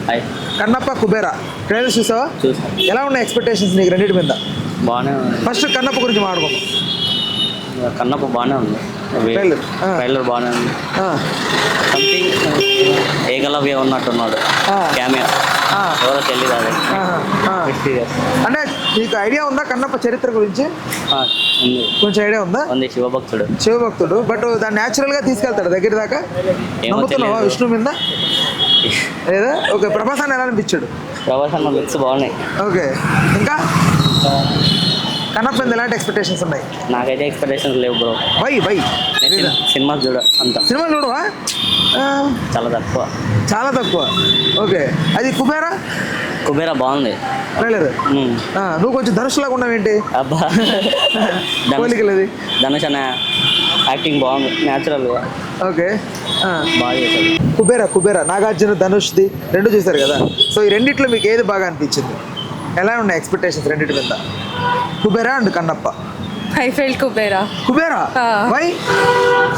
Hi. Kannappa Kubera trailers చూసావా? చూసాను. ఎలా ఉన్నాయి ఎక్స్పెక్టేషన్స్ నీకు రెండింటి మీద? బాగానే ఉంది. ఫస్ట్ కన్నప్ప గురించి మాట్లాడుకుందాం. కన్నప్ప బాగానే ఉంది. ట్రైలర్ ట్రైలర్ బాగానే ఉంది. సంథింగ్ ఏకలవ్య ఉన్నట్టున్నాడు. క్యామియో ఎవరో తెలియదు అది. అంటే నీకు ఐడియా ఉందా కన్నప్ప చరిత్ర గురించి? ఉంది. కొంచెం ఐడియా ఉందా? ఉంది. శివభక్తుడు, బట్ దాన్ని న్యాచురల్ గా తీసుకెళ్తాడు దగ్గర దాకా. నమ్ముతున్నావా విష్ణు మీద లేదా? ఓకే, ప్రభాస్ అని ఎలా అనిపించాడు? ప్రభాస్ అన్న లుక్స్ బాగున్నాయి. ఓకే, ఇంకా కన్నప్ప మీద ఎలాంటి ఎక్స్పెక్టేషన్స్ ఉన్నాయి? నాకైతే ఎక్స్పెక్టేషన్స్ లేవు బ్రో. బై సినిమా చూడ అంత సినిమాలు చూడవా? చాలా తక్కువ. చాలా తక్కువ. ఓకే, అది కుబేరా బాగుంది ట్రైలర్. నువ్వు కొంచెం ధనుష్ లాగా ఉన్నావేంటి? అబ్బా పోలికలది. ధనుష్ అన్న యాక్టింగ్ బాగుంది న్యాచురల్గా. ఓకే, బాగా చేశాడు. కుబేరా నాగార్జున ధనుష్ది రెండు చూసారు కదా, సో ఈ రెండిట్లో మీకు ఏది బాగా అనిపించింది? ఎలా ఉన్నాయి ఎక్స్పెక్టేషన్స్ రెండింటి మీద? Kubera and Kannappa. I felt Kubera. Why?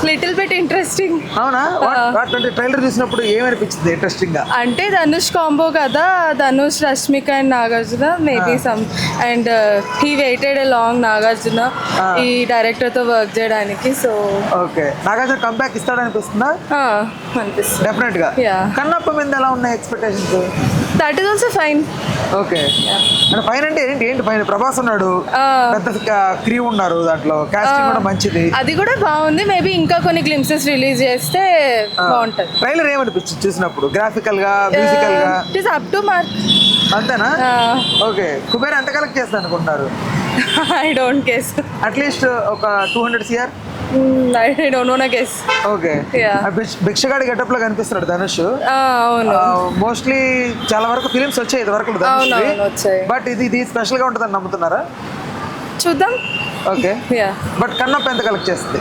Little bit interesting. అవునా? అంటే ట్రైలర్ చూసినప్పుడు ఏమనిపించింది ఇంట్రెస్టింగ్ గా? అంటే ధనుష్ కాంబో కదా, Dhanush, Rashmika and Nagarjuna maybe some and he waited long Nagarjuna ఈ డైరెక్టర్ తో వర్క్ చేయడానికి. సో ఓకే, నాగార్జున కంబ్యాక్ ఇస్తాడనిపిస్తుందా? అనిపిస్తుంది డెఫినెట్ గా. కన్నప్ప మీద ఎలా ఉన్నాయి expectations? That is also fine. Okay, అంటే ఫైన్ అంటే ఏంటి ఫైన్? ప్రభాస్ ఉన్నాడు, పెద్ద క్రీ ఉన్నారు దాంట్లో, కాస్టింగ్ కూడా మంచిది. అది కూడా బాగుంది. మేబీ ఇంకా కొన్ని గ్లింప్సెస్ రిలీజ్ చేస్తే బాగుంటది. ట్రైలర్ ఏమనిపించింది చూసినప్పుడు? గ్రాఫికల్ గా, మ్యూజికల్ గా? It is up to mark. అంతేనా? ఓకే, కుబేర్ ఎంత కలెక్ట్ చేస్తా అనుకుంటున్నారు? I don't guess. అట్లీస్ట్ ఒక 200 CR. I don't know na guess. Okay, భిక్షగాడి గెటప్ లో కనిపిస్తున్నాడు ధనుష్. అవును, మోస్ట్లీ చాలా వరకు ఫిలిమ్స్ వచ్చాయి ఇది వరకు ధనుష్, బట్ ఇది స్పెషల్ గా ఉంటుందని నమ్ముతున్నారా? చూద్దాం. ఓకే, బట్ కన్నప్ప ఎంత కలెక్ట్ చేస్తుంది?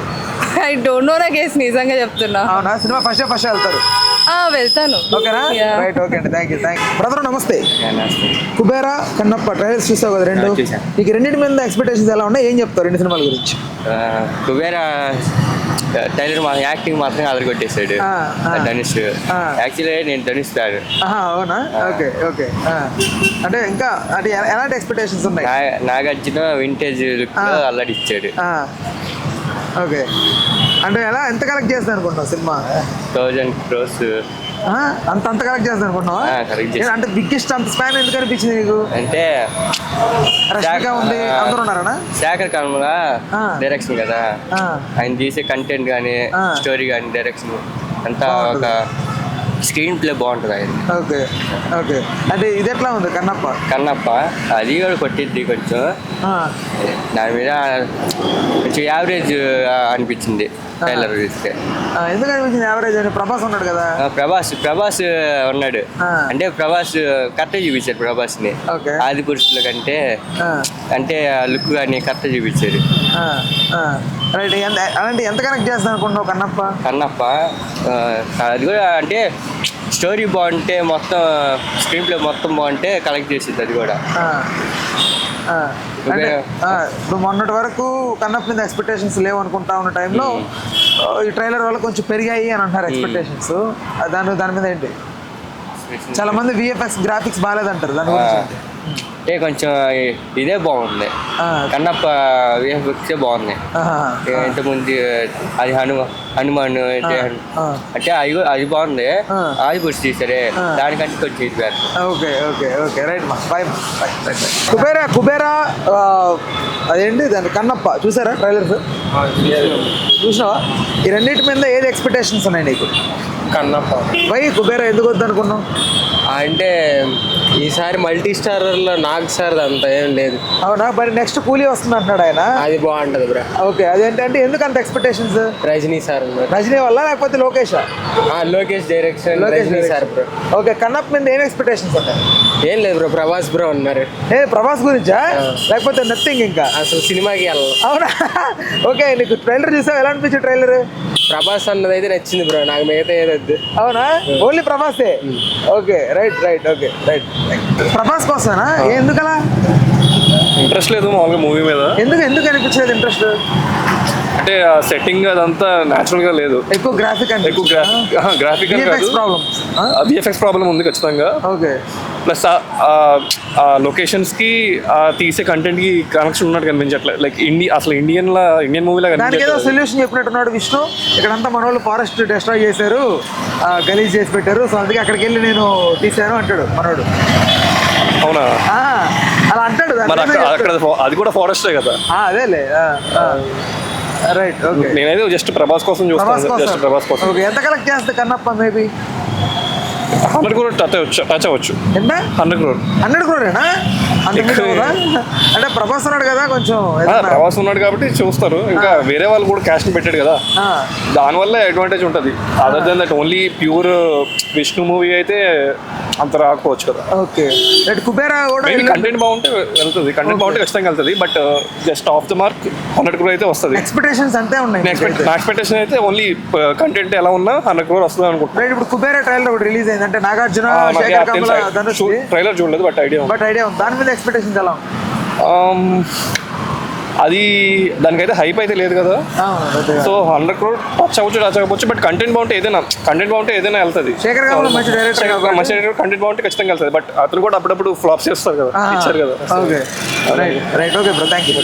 ఐ డోంట్ నో నా గెస్, నిజంగా చెప్తున్నా. అవునా? సినిమా ఫస్ట్ వెళ్తారు? వెళ్తాను. ఓకేనా? రైట్, ఓకే అండి, థ్యాంక్ యూ. బ్రదర్ నమస్తే. కుబేరా కన్నప్ప ట్రైలర్స్ చూసావు కదా రెండు? నీకు రెండింటి మీద ఎక్స్పెక్టేషన్స్ ఎలా ఉన్నాయి? ఏం చెప్తారు రెండు సినిమాల గురించి? కుబేరా టైలర్ యాక్టింగ్ మాత్రం అదర్ కొట్టేశాడు ధనుష్. యాక్చువల్లీ నేను ధనుష్ ఫ్యాన్. అవునా? ఓకే ఓకే, అంటే ఇంకా అంటే ఎలాంటి ఎక్స్పెక్టేషన్స్ ఉన్నాయి? నాగార్జున వింటేజ్ లుక్ అల్లాడిచ్చాడు. ఓకే, అంటే ఎంత కలెక్ట్ చేస్తాను అనుకుంటున్నావు సినిమా? 1000 crores. అంత కలెక్ట్ చేస్తాను అనుకుంటున్నావా? అంటే బిగ్గెస్ట్ అంత స్పాన్ ఎందుకు అనిపించింది నీకు? అంటే రష్మిక ఉంది, అందరూ ఉన్నారా? శేఖర్ కమల డైరెక్షన్ కదా, ఆయన తీసే కంటెంట్ కానీ స్టోరీ కానీ డైరెక్షన్ అంతా ఒక స్క్రీన్ ప్లే బాగుంటుంది ఆయన. ఓకే ఓకే, అంటే ఇది ఎట్లా ఉంది కన్నప్ప? అది కూడా కొట్టిద్ది కొంచెం, దాని మీద కొంచెం యావరేజ్ అనిపించింది ట్రైలర్ చూస్తే. ఎందుకు అనిపించింది యావరేజ్ అని? ప్రభాస్ ఉన్నాడు కదా. ప్రభాస్ ఉన్నాడు అంటే ప్రభాస్ కరెక్ట్ చూపించారు ప్రభాస్ ని. ఆది పురుషుల కంటే అంటే లుక్ కానీ కరెక్ట్ చూపించారు. రైట్, అలాంటి ఎంత కనెక్ట్ చేస్తాను అనుకుంటున్నావు కన్నప్ప? అది కూడా అంటే స్టోరీ బాగుంటే, మొత్తం స్క్రీన్ ప్లే మొత్తం బాగుంటే కలెక్ట్ చేసింది అది కూడా. ఇప్పుడు మొన్నటి వరకు కన్నప్ప మీద ఎక్స్పెక్టేషన్స్ లేవు అనుకుంటా ఉన్న టైంలో ఈ ట్రైలర్ వల్ల కొంచెం పెరిగాయి అని అంటారు ఎక్స్పెక్టేషన్స్. దాని మీద ఏంటి? చాలా మంది విఎఫ్ఎక్స్ గ్రాఫిక్స్ బాగాలేదంటారు, దాని గురించి అంటే కొంచెం ఇదే బాగుంది. కన్నప్ప విఎఫ్ఎక్స్ బాగుంది. ఇంతకుముందు అది హనుమాన్ అంటే అది బాగుంది. అది పుష్టి తీసారే, దానికంటే కొంచెం ఇది వేరు. ఓకే ఓకే ఓకే, రైట్ మా బాయ్. కుబేరా అదేంటి దాని కన్నప్ప చూసారా ట్రైలర్స్? చూసినావా? ఈ రెండింటి మీద ఏది ఎక్స్పెక్టేషన్స్ ఉన్నాయి నీకు? కన్నప్ప. వై కుబేరా ఎందుకు వద్దు అనుకున్నావు? అంటే ఈసారి మల్టీ స్టారర్లో నాగ్ సార్ అంతా ఏం లేదు. అవునా? మరి నెక్స్ట్ కూలీ వస్తుంది అంటున్నాడు ఆయన. అది బాగుంటది బ్రో. ఓకే, అదేంటంటే ఎందుకు అంత ఎక్స్పెక్టేషన్స్? రజనీ సార్. రజనీ వల్ల లేకపోతే లోకేషా? Lokesh direction, Rajini sir bro. Okay, Kannappa మీద ఏం ఎక్స్పెక్టేషన్స్ ఉన్నాయి? ఏం లేదు బ్రో, ప్రభాస్ బ్రో ఉన్నారు. ప్రభాస్ గురించా లేకపోతే నథింగ్? ఇంకా అసలు సినిమాకి వెళ్ళాలి. అవునా? ఓకే, నీకు ట్రైలర్ చూసావు, ఎలా అనిపించింది ట్రైలర్? ప్రభాస్ అన్నది అయితే నచ్చింది బ్రో, నాకు మిగతా ఏదొద్దు. అవునా? ఓన్లీ ప్రభాసే? Okay, right okay right. Prabhas కోసమేనా? ఎందుకలా? ఇంట్రెస్ట్ లేదు మామూలుగా మూవీ మీద. ఎందుకు అనిపించలేదు ఇంట్రెస్ట్? అంటే ఆ సెట్టింగ్ అదంతా న్యాచురల్ గా లేదు. ఎక్కువ గ్రాఫిక్ అంటే ఎక్కువ గ్రాఫిక్ ప్రాబ్లమ్స్. విఎఫ్ఎక్స్ ప్రాబ్లం ఉంది ఖచ్చితంగా. ఓకే. ప్లస్ ఆ లొకేషన్స్ కి తీసే కంటెంట్ కి కనెక్షన్ ఉన్నట్టు కనిపించట్లేదు. లైక్ అసలు ఇండియన్ మూవీలా దానికి ఏదో కనిపించట్లేదు. సొల్యూషన్ చెప్పినట్టున్నాడు విష్ణు. ఇక్కడంతా మన వాళ్ళు ఫారెస్ట్ డిస్ట్రాయ్ చేశారు, గలీజ్ చేసి పెట్టారు, సో అందుకే అక్కడికి వెళ్ళి నేను తీశాను అంటాడు మనోడు. అవునా? అలా అంటాడు. మరి అక్కడ అది కూడా ఫారెస్టే కదా. అదేలే. రైట్. ఓకే. నేనైతే జస్ట్ ప్రభాస్ కోసం చూస్తాను. జస్ట్ ప్రభాస్ కోసం. ఓకే. ఎంత కలెక్ట్ చేస్తే కన్నప్ప మేబీ 100 crore టచ్ అవ్వచ్చు. ఎంత? 100 crore. 100 crore-ఏనా? అంటే ప్రభాస్ ఉన్నాడు కదా కొంచెం. ప్రభాస్ ఉన్నాడు కాబట్టి చూస్తారు. ఇంకా వేరే వాళ్ళు కూడా క్యాష్ పెట్టాడు కదా, దానివల్ల అడ్వాంటేజ్ ఉంటుంది. Other than that only pure Vishnu movie అయితే అంత రాకపోవచ్చు కదా. ఓకే. కుబేరా కూడా కంటెంట్ బాగుంటే వెళ్తుంది. కంటెంట్ బాగుంటే ఖచ్చితంగా వెళ్తుంది. But just of the mark 100 crore అయితే వస్తుంది. ఎక్స్పెక్టేషన్స్ అంతే ఉన్నాయి. నా ఎక్స్పెక్టేషన్ అయితే ఓన్లీ కంటెంట్ ఎలా ఉన్నా 100 crore వస్తుంది అనుకుంటున్నాను. ఇప్పుడు కుబేరా ట్రైలర్ ఒకటి రిలీజ్ అయింది, అంటే నాగార్జున, శేఖర్ కమల, ధనుష్. ట్రైలర్ చూడలేదు బట్ ఐడియా ఉంది. దాని మీద ఎక్స్పెక్టేషన్స్ ఎలా ఉంది? అది దానికైతే హైప్ అయితే లేదు కదా. సో 100 crore టచ్ అవ్వచ్చు. బట్ కంటెంట్ బాగుంటే ఏదైనా వెళ్తుంది. శేఖర్ కమల మంచి డైరెక్టర్, మంచి కంటెంట్ బాగుంటే ఖచ్చితంగా వెళ్తుంది. బట్ అతను కూడా అప్పుడప్పుడు ఫ్లాప్స్ చేస్తారు కదా, ఇచ్చారు కదా. Okay. Right. Okay bro, thank you.